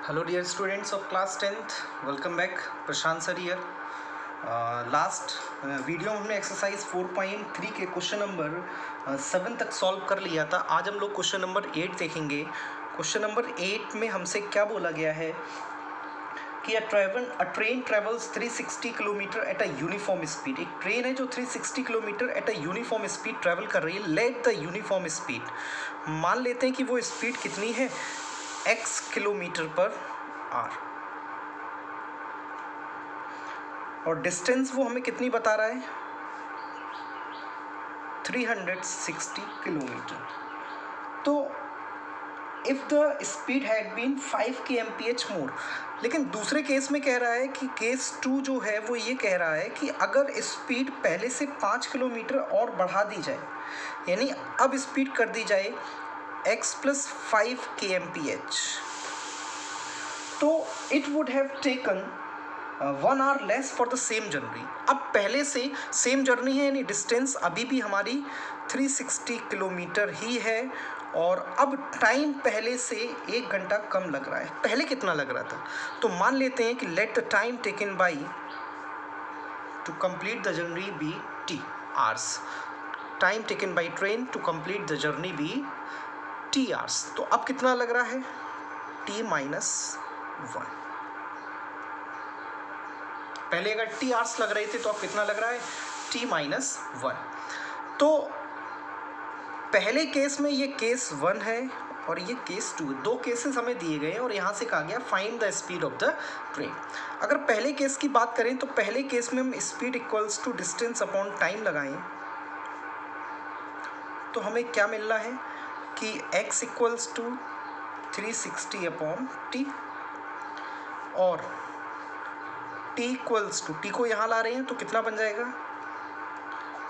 Hello dear students of class 10th, welcome back. Prashant sir here. Last video में हमने exercise 4.3 के question number 7 तक solve कर लिया था. आज हम लोग क्वेश्चन नंबर 8 देखेंगे. क्वेश्चन नंबर 8 में हमसे क्या बोला गया है कि a train travels 360 kilometre at a uniform speed. एक ट्रेन है जो 360 kilometre at a uniform speed travel कर रही है. लेट द यूनिफॉर्म स्पीड, मान लेते हैं कि वो स्पीड कितनी है, x किलोमीटर पर आर, और डिस्टेंस वो हमें कितनी बता रहा है, 360 किलोमीटर. तो if the speed had been 5 kmph more, लेकिन दूसरे केस में कह रहा है कि केस 2 जो है वो ये कह रहा है कि अगर स्पीड पहले से 5 किलोमीटर और बढ़ा दी जाए, यानी अब स्पीड कर दी जाए x + 5 kmph, तो it would have taken 1 our less for the same journey. अब पहले से सेम जर्नी है, यानी डिस्टेंस अभी भी हमारी 360 किलोमीटर ही है, और अब टाइम पहले से 1 घंटा कम लग रहा है. पहले कितना लग रहा था, तो मान लेते हैं कि let the time taken by to complete the journey be t hours. Time taken by train to complete the journey be t hours. तो अब कितना लग रहा है, t - 1. पहले अगर t आवर्स लग रहे थे तो अब कितना लग रहा है, t - 1. तो पहले केस में ये केस 1 है और ये केस 2. दो केसेस हमें दिए गए हैं और यहाँ से कहा गया find the speed of the train. अगर पहले केस की बात करें तो पहले केस में हम speed equals to distance upon time लगाएं तो हमें क्या मिल रहा है कि x equals to 360 upon t, और t इक्वल्स टू, टी को यहाँ ला रहे हैं तो कितना बन जाएगा,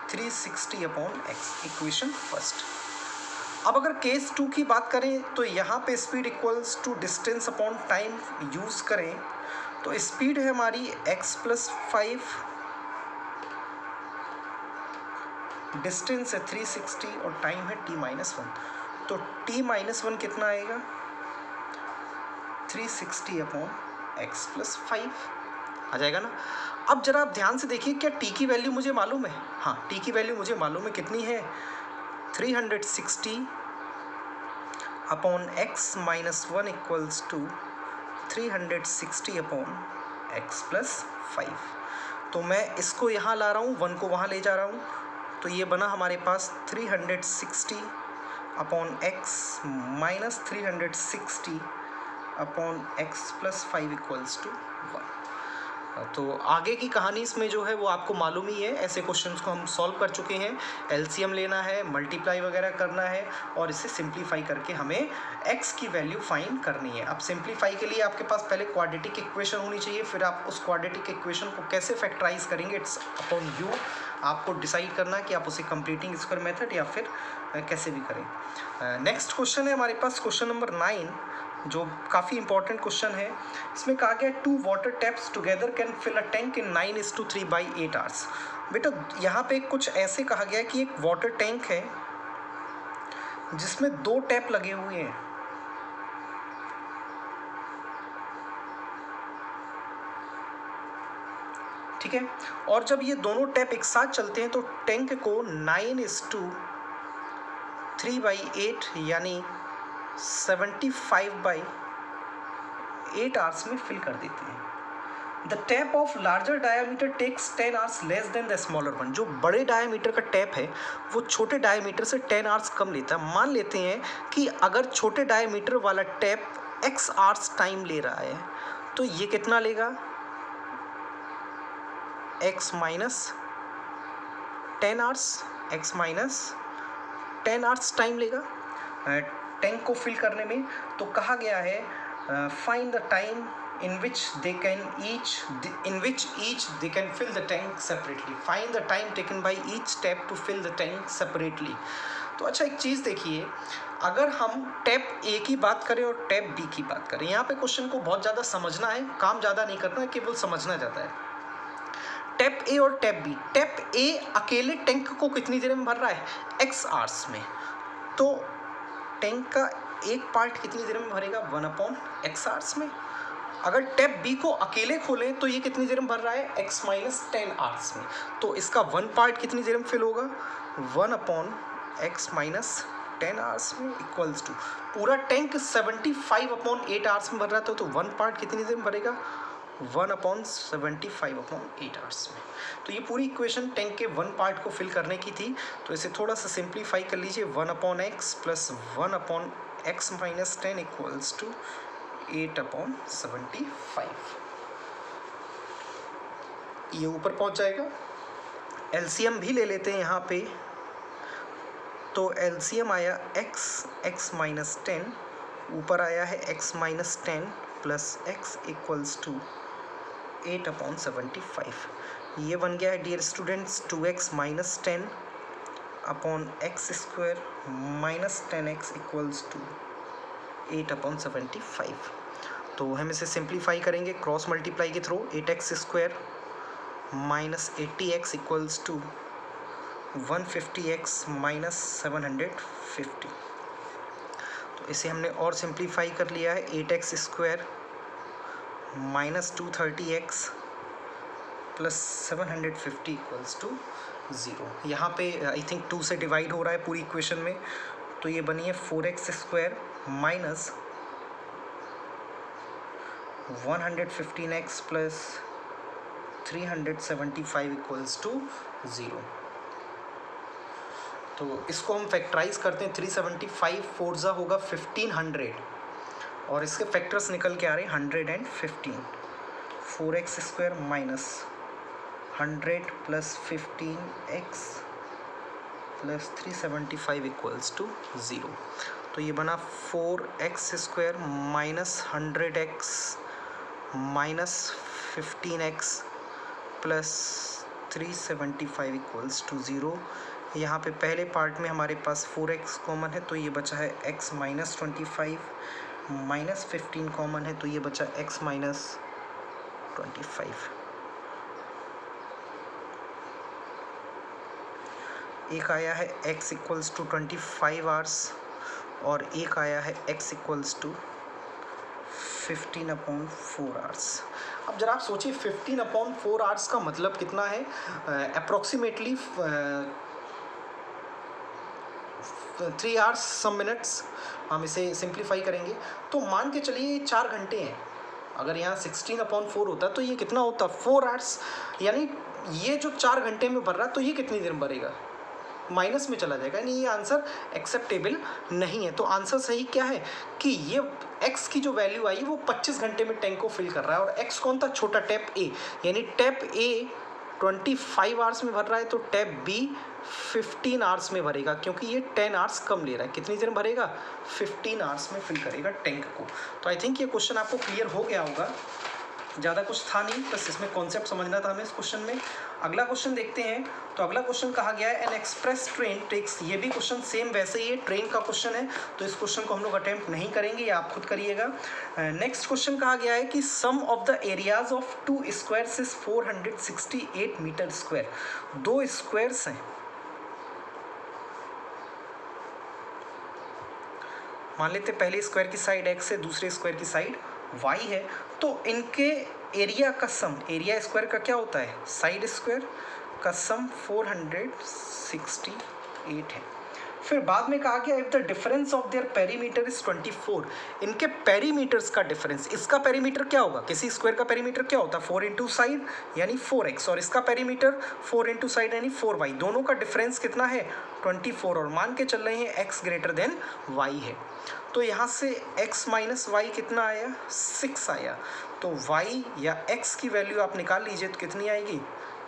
360 अपॉन x. Equation first. अब अगर केस 2 की बात करें तो यहाँ पे speed equals to distance upon time use करें तो स्पीड है हमारी x + 5, डिस्टेंस है 360 और टाइम है t - 1. तो t - 1 कितना आएगा, 360 अपॉन x + 5 आ जाएगा ना. अब जरा आप ध्यान से देखिए, क्या t की वैल्यू मुझे मालूम है, हाँ t की वैल्यू मुझे मालूम है, कितनी है, 360 upon x - 1 equals to 360 upon x + 5. तो मैं इसको यहाँ ला रहा हूँ, 1 को वहाँ ले जा रहा हूँ, तो ये बना हमारे पास 360 upon x - 360 upon x + 5 equals to 1. तो आगे की कहानी इसमें जो है वो आपको मालूम ही है. ऐसे क्वेश्चंस को हम सॉल्व कर चुके हैं. एलसीएम लेना है, मल्टीप्लाई वगैरह करना है और इसे सिंप्लीफाई करके हमें x की वैल्यू फाइंड करनी है. अब सिंप्लीफाई के लिए आपके पास पहले क्वाड्रेटिक इक्वेशन होनी चाहिए, फिर आप उस क्वाड्रेटिक इक्वेशन को कैसे फैक्टराइज करेंगे, इट्स अपॉन यू. आपको डिसाइड करना है कि आप उसे कंप्लीटिंग स्क्वायर मेथड या फिर कैसे भी करें. नेक्स्ट क्वेश्चन है हमारे पास क्वेश्चन नंबर 9, जो काफ़ी इंपॉर्टेंट क्वेश्चन है. इसमें कहा गया 2 water taps together can fill a tank in 9:3 by 8 hours. बेटा यहाँ पे कुछ ऐसे कहा गया कि एक वाटर टैंक है जिसमें 2 टैप लगे हुए हैं. ठीक है, और जब ये दोनों टैप एक साथ चलते हैं तो टैंक को 9:3 by 8 यानी 75 by 8 hours में फिल कर देते हैं. The tap of larger diameter takes 10 hours less than the smaller one. जो बड़े डायामीटर का टैप है वो छोटे डायामीटर से 10 hours कम लेता है. मान लेते हैं कि अगर छोटे डायामीटर वाला टैप x hours टाइम ले रहा है तो ये कितना लेगा, x - 10 hours, x - 10 hours time लेगा टैंक को फिल करने में. तो कहा गया है find the time in which each they can fill the tank separately. Find the time taken by each tap to fill the tank separately. तो अच्छा एक चीज़ देखिए, अगर हम टैप ए की बात करें और टैप बी की बात करें, यहाँ पे क्वेश्चन को बहुत ज़्यादा समझना है, काम ज़्यादा नहीं करना है, केवल समझना ज़्यादा है. टैप ए और टैप बी, टैप ए अकेले टैंक को कितनी देर में भर रहा है, x hours में. तो टैंक का एक पार्ट कितनी देर में भरेगा 1/x आवर्स में। अगर टैप बी को अकेले खोलें तो ये कितनी देर में भर रहा है x - 10 आवर्स में। तो इसका वन पार्ट कितनी देर में फिल होगा 1/x - 10 आवर्स में इक्वल्स टू पूरा टैंक 75/8 आवर्स में भर रहा था, तो वन पार्ट कितनी देर में भरेगा 1/75/8 आवर्स में। तो ये पूरी इक्वेशन टैंक के वन पार्ट को फिल करने की थी। तो इसे थोड़ा सा सिंप्लीफाई कर लीजिए 1/x plus 1/x - 10 equals to 8/75। ये ऊपर पहुंच जाएगा। एलसीएम भी ले लेते हैं यहाँ पे। तो एलसीएम आया x - 10, ऊपर आया है x - 10 plus x equals to 8/75। ये बन गया है dear students 2x - 10 upon x square minus 10x equals to 8/75। तो हम इसे सिंप्लीफाई करेंगे क्रॉस मल्टीप्लाई के through 8x square minus 80x equals to 150x minus 750। तो इसे हमने और सिंप्लीफाई कर लिया है 8x square minus 230x plus 750 equals to 0। यहाँ पे आई थिंक 2 से डिवाइड हो रहा है पूरी इक्वेशन में, तो ये बनी है 4x square minus 115x plus 375 equals to 0। तो इसको हम फैक्टराइज करते हैं 375 फोर्जा होगा 1500 और इसके फैक्टर्स निकल के आ रहे हैं 115। 4x square minus 100 plus 15x plus 375 equals to 0। तो ये बना 4x square minus 100x minus 15x plus 375 equals to 0। यहाँ पे पहले पार्ट में हमारे पास 4x कॉमन है, तो ये बचा है x माइनस 25 माइनस 15 कॉमन है, तो ये बचा x माइनस 25। एक आया है x इक्वल्स टू 25 आवर्स और एक आया है x इक्वल्स टू 15/4 आवर्स। अब जरा आप सोचिए 15/4 आवर्स का मतलब कितना है, अप्रॉक्सीमेटली 3 आवर्स सम मिनट्स। हम इसे सिंप्लीफाई करेंगे तो मान के चलिए 4 घंटे हैं। अगर यहाँ 16/4 होता तो ये कितना होता 4 आवर्स, यानी ये जो 4 घंटे में भर रहा तो ये कितनी देर में भरेगा माइनस में चला जाएगा, यानी ये आंसर एक्सेप्टेबल नहीं है। तो आंसर सही क्या है कि ये x की जो वैल्यू आई वो 25 घंटे में टैंक को फिल कर रहा है और x कौन था छोटा टैप A, यानी टैप A 25 आवर्स में भर रहा है तो टैप B 15 आवर्स में भरेगा, क्योंकि ये 10 आवर्स कम ले रहा है। कितनी देर में भरेगा 15 आवर्स में फिल करेगा टैंक को। तो आई थिंक ये क्वेश्चन आपको क्लियर हो गया होगा, ज़्यादा कुछ था नहीं, बस इसमें कॉन्सेप्ट समझना था हमें इस क्वेश्चन में। अगला क्वेश्चन देखते हैं। तो अगला क्वेश्चन कहा गया है एन एक्सप्रेस ट्रेन टेक्स, ये भी क्वेश्चन सेम वैसे ही है, ट्रेन का क्वेश्चन है, तो इस क्वेश्चन को हम लोग अटेम्प्ट नहीं करेंगे, ये आप खुद करिएगा। नेक्स्ट क्वेश्चन कहा गया है कि sum of the areas of 2 squares is 468 metre square. 2 squares हैं, मान लेते पहले स्क्वायर की साइड x है, दूसरे स्क्वायर की साइड y है, तो इनके एरिया का सम, एरिया स्क्वायर का क्या होता है साइड स्क्वायर का सम 468 है। फिर बाद में कहा गया if the difference of their perimeter is 24, इनके पेरीमीटर्स का डिफरेंस, इसका पेरीमीटर क्या होगा, किसी स्क्वायर का पेरीमीटर क्या होता है 4 इंटू साइड यानी 4x और इसका पेरीमीटर 4 इंटू साइड यानी 4y, दोनों का डिफरेंस कितना है 24 और मान के चल रहे हैं x ग्रेटर देन y है। तो यहाँ से x माइनस वाई कितना आया 6 आया, तो y या x की वैल्यू आप निकाल लीजिए तो कितनी आएगी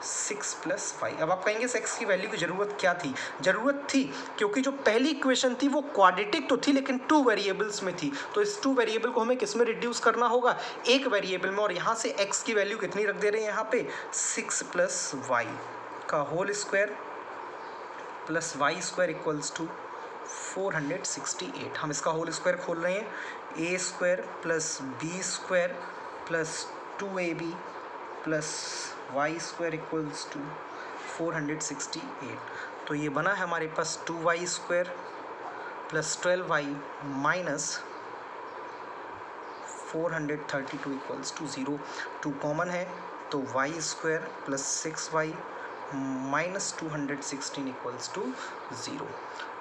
6 प्लस वाई। अब आप कहेंगे x की वैल्यू की ज़रूरत क्या थी, ज़रूरत थी क्योंकि जो पहली इक्वेशन थी वो क्वाड्रेटिक तो थी लेकिन 2 वेरिएबल्स में थी, तो इस 2 वेरिएबल को हमें किस में रिड्यूस करना होगा एक वेरिएबल में, और यहाँ से x की वैल्यू कितनी रख दे रहे हैं यहाँ पे 6 प्लस वाई का whole square plus y square equals to 468। हम इसका होल स्क्वायर खोल रहे हैं, a square plus b square plus 2ab plus y square equals to 468। तो ये बना है हमारे पास 2y square plus 12y minus 432 equals to 0। 2 common है तो y square plus 6y minus 216 equals to 0।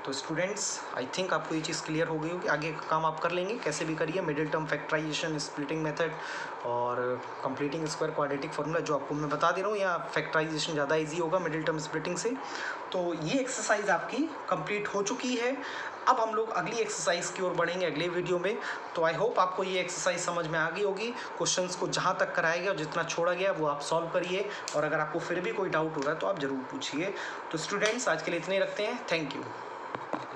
तो स्टूडेंट्स आई थिंक आपको ये चीज़ क्लियर हो गई होगी। आगे का काम आप कर लेंगे, कैसे भी करिए, middle term factorisation, splitting method और कंप्लीटिंग स्क्वायर क्वाड्रेटिक फार्मूला जो आपको मैं बता दे रहा हूँ, या फैक्टराइजेशन ज़्यादा इजी होगा मिडिल टर्म स्प्लिटिंग से। तो ये एक्सरसाइज आपकी कंप्लीट हो चुकी है। अब हम लोग अगली एक्सरसाइज की ओर बढ़ेंगे अगले वीडियो में। तो आई होप आपको ये एक्सरसाइज समझ में आ गई होगी। क्वेश्चंस को जहाँ तक कराया गया और जितना छोड़ा गया वो आप सॉल्व करिए, और अगर आपको फिर भी कोई डाउट हो रहा है तो आप ज़रूर पूछिए। तो स्टूडेंट्स आज के लिए इतने रखते हैं। Thank you.